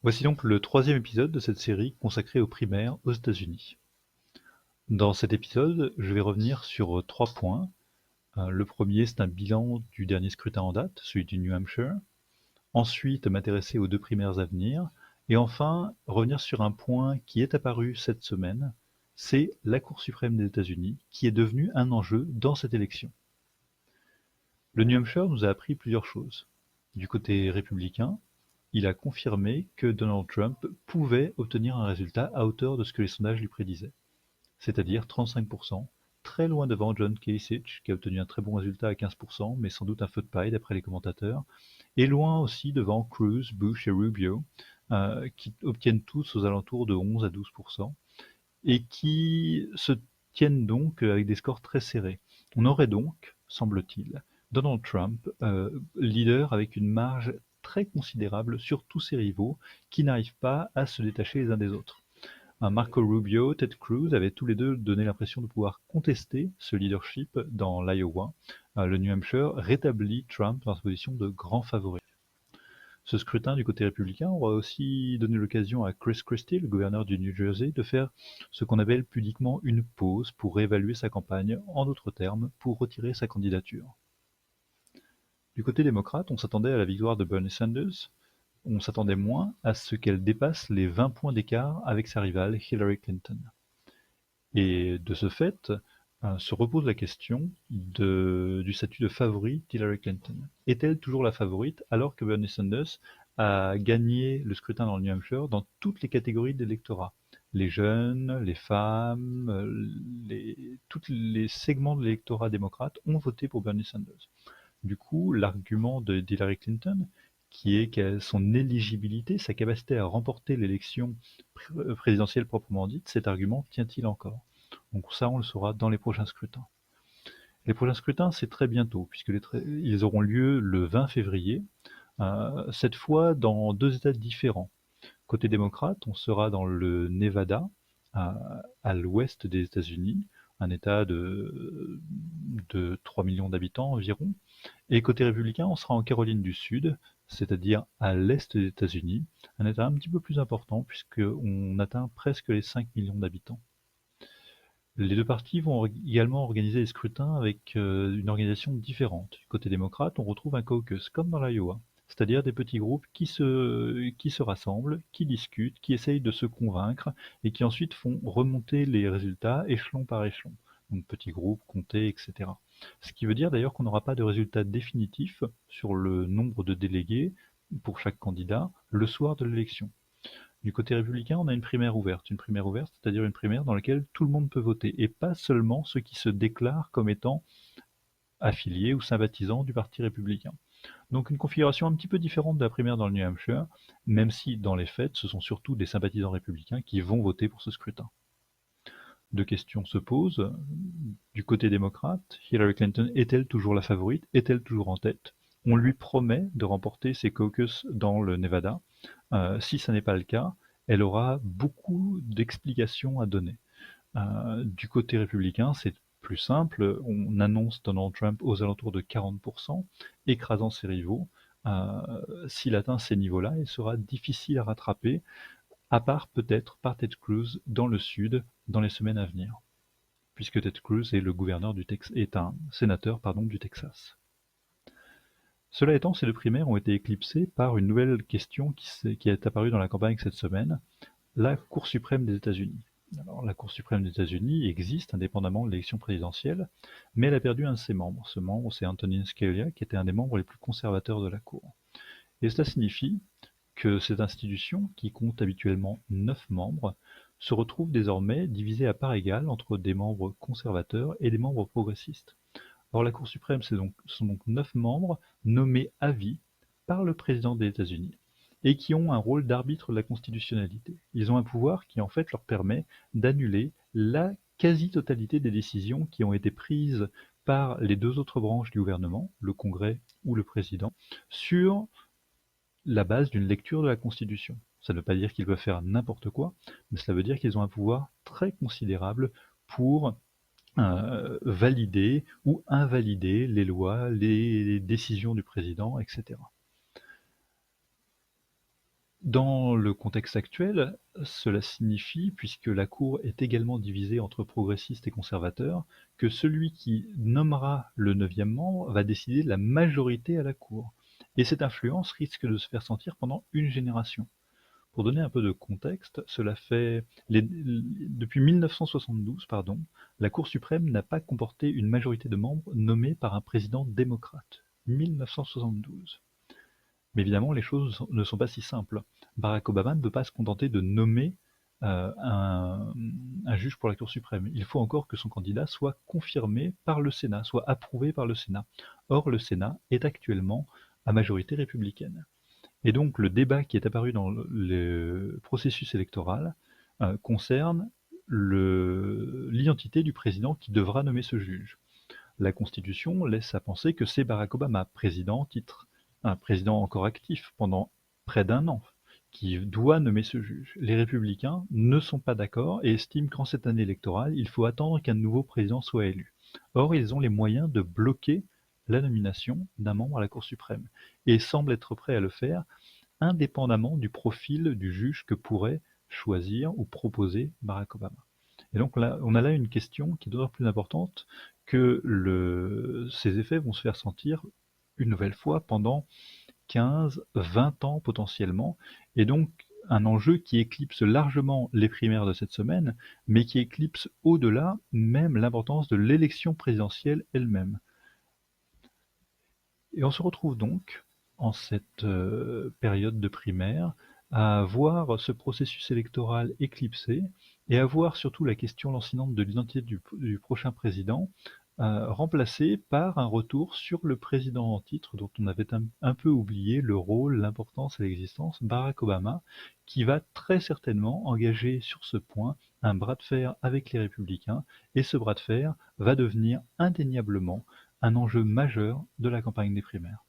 Voici donc le troisième épisode de cette série consacrée aux primaires aux États-Unis. Dans cet épisode, je vais revenir sur trois points. Le premier, c'est un bilan du dernier scrutin en date, celui du New Hampshire. Ensuite, m'intéresser aux deux primaires à venir. Et enfin, revenir sur un point qui est apparu cette semaine, c'est la Cour suprême des États-Unis, qui est devenue un enjeu dans cette élection. Le New Hampshire nous a appris plusieurs choses. Du côté républicain, il a confirmé que Donald Trump pouvait obtenir un résultat à hauteur de ce que les sondages lui prédisaient, c'est-à-dire 35%, très loin devant John Kasich, qui a obtenu un très bon résultat à 15%, mais sans doute un feu de paille d'après les commentateurs, et loin aussi devant Cruz, Bush et Rubio, qui obtiennent tous aux alentours de 11 à 12%, et qui se tiennent donc avec des scores très serrés. On aurait donc, semble-t-il, Donald Trump, leader avec une marge très considérable sur tous ses rivaux qui n'arrivent pas à se détacher les uns des autres. Marco Rubio, Ted Cruz avaient tous les deux donné l'impression de pouvoir contester ce leadership dans l'Iowa. Le New Hampshire rétablit Trump dans sa position de grand favori. Ce scrutin du côté républicain aura aussi donné l'occasion à Chris Christie, le gouverneur du New Jersey, de faire ce qu'on appelle pudiquement une pause pour réévaluer sa campagne, en d'autres termes, pour retirer sa candidature. Du côté démocrate, on s'attendait à la victoire de Bernie Sanders, on s'attendait moins à ce qu'elle dépasse les 20 points d'écart avec sa rivale Hillary Clinton. Et de ce fait, se repose la question du statut de favorite d'Hillary Clinton. Est-elle toujours la favorite alors que Bernie Sanders a gagné le scrutin dans le New Hampshire dans toutes les catégories d'électorat? Les jeunes, les femmes, tous les segments de l'électorat démocrate ont voté pour Bernie Sanders. Du coup, l'argument d'Hillary Clinton, qui est son éligibilité, sa capacité à remporter l'élection présidentielle proprement dite, cet argument tient-il encore? Donc ça, on le saura dans les prochains scrutins. Les prochains scrutins, c'est très bientôt, ils auront lieu le 20 février, cette fois dans deux États différents. Côté démocrate, on sera dans le Nevada, à l'ouest des États-Unis, un État de 3 millions d'habitants environ. Et côté républicain, on sera en Caroline du Sud, c'est-à-dire à l'est des États-Unis, un État un petit peu plus important puisqu'on atteint presque les 5 millions d'habitants. Les deux partis vont également organiser les scrutins avec une organisation différente. Du côté démocrate, on retrouve un caucus, comme dans l'Iowa, c'est-à-dire des petits groupes qui se rassemblent, qui discutent, qui essayent de se convaincre et qui ensuite font remonter les résultats échelon par échelon. Donc petits groupes, comtés, etc. Ce qui veut dire d'ailleurs qu'on n'aura pas de résultat définitif sur le nombre de délégués pour chaque candidat le soir de l'élection. Du côté républicain, on a une primaire ouverte. Une primaire ouverte, c'est-à-dire une primaire dans laquelle tout le monde peut voter, et pas seulement ceux qui se déclarent comme étant affiliés ou sympathisants du parti républicain. Donc une configuration un petit peu différente de la primaire dans le New Hampshire, même si dans les faits, ce sont surtout des sympathisants républicains qui vont voter pour ce scrutin. Deux questions se posent. Du côté démocrate, Hillary Clinton est-elle toujours la favorite? Est-elle toujours en tête? On lui promet de remporter ses caucus dans le Nevada. Si ça n'est pas le cas, elle aura beaucoup d'explications à donner. Du côté républicain, c'est plus simple. On annonce Donald Trump aux alentours de 40%, écrasant ses rivaux. S'il atteint ces niveaux-là, il sera difficile à rattraper, à part peut-être par Ted Cruz dans le sud dans les semaines à venir, puisque Ted Cruz est le gouverneur est un sénateur du Texas. Cela étant, ces deux primaires ont été éclipsées par une nouvelle question qui est apparue dans la campagne cette semaine, la Cour suprême des États-Unis. Alors, la Cour suprême des États-Unis existe indépendamment de l'élection présidentielle, mais elle a perdu un de ses membres. Ce membre, c'est Antonin Scalia, qui était un des membres les plus conservateurs de la Cour. Et cela signifie que cette institution, qui compte habituellement 9 membres, se retrouve désormais divisée à parts égales entre des membres conservateurs et des membres progressistes. Or, la Cour suprême, ce sont donc 9 membres nommés à vie par le président des États-Unis et qui ont un rôle d'arbitre de la constitutionnalité. Ils ont un pouvoir qui en fait leur permet d'annuler la quasi-totalité des décisions qui ont été prises par les deux autres branches du gouvernement, le Congrès ou le président, sur la base d'une lecture de la Constitution. Ça ne veut pas dire qu'ils peuvent faire n'importe quoi, mais cela veut dire qu'ils ont un pouvoir très considérable pour valider ou invalider les lois, les décisions du président, etc. Dans le contexte actuel, cela signifie, puisque la Cour est également divisée entre progressistes et conservateurs, que celui qui nommera le 9e membre va décider de la majorité à la Cour. Et cette influence risque de se faire sentir pendant une génération. Pour donner un peu de contexte, cela fait depuis 1972, pardon, la Cour suprême n'a pas comporté une majorité de membres nommés par un président démocrate. 1972. Mais évidemment, les choses ne sont pas si simples. Barack Obama ne peut pas se contenter de nommer un juge pour la Cour suprême. Il faut encore que son candidat soit confirmé par le Sénat, soit approuvé par le Sénat. Or, le Sénat est actuellement à majorité républicaine. Et donc, le débat qui est apparu dans le processus électoral concerne l'identité du président qui devra nommer ce juge. La Constitution laisse à penser que c'est Barack Obama, président titre, un président encore actif pendant près d'un an, qui doit nommer ce juge. Les républicains ne sont pas d'accord et estiment qu'en cette année électorale, il faut attendre qu'un nouveau président soit élu. Or, ils ont les moyens de bloquer la nomination d'un membre à la Cour suprême et semblent être prêts à le faire indépendamment du profil du juge que pourrait choisir ou proposer Barack Obama. Et donc là, on a là une question qui est d'autant plus importante que ces effets vont se faire sentir une nouvelle fois pendant 15, 20 ans potentiellement, et donc un enjeu qui éclipse largement les primaires de cette semaine, mais qui éclipse au-delà même l'importance de l'élection présidentielle elle-même. Et on se retrouve donc, en cette période de primaire, à voir ce processus électoral éclipsé et à voir surtout la question lancinante de l'identité du prochain président remplacée par un retour sur le président en titre dont on avait un peu oublié le rôle, l'importance et l'existence, Barack Obama, qui va très certainement engager sur ce point un bras de fer avec les républicains, et ce bras de fer va devenir indéniablement un enjeu majeur de la campagne des primaires.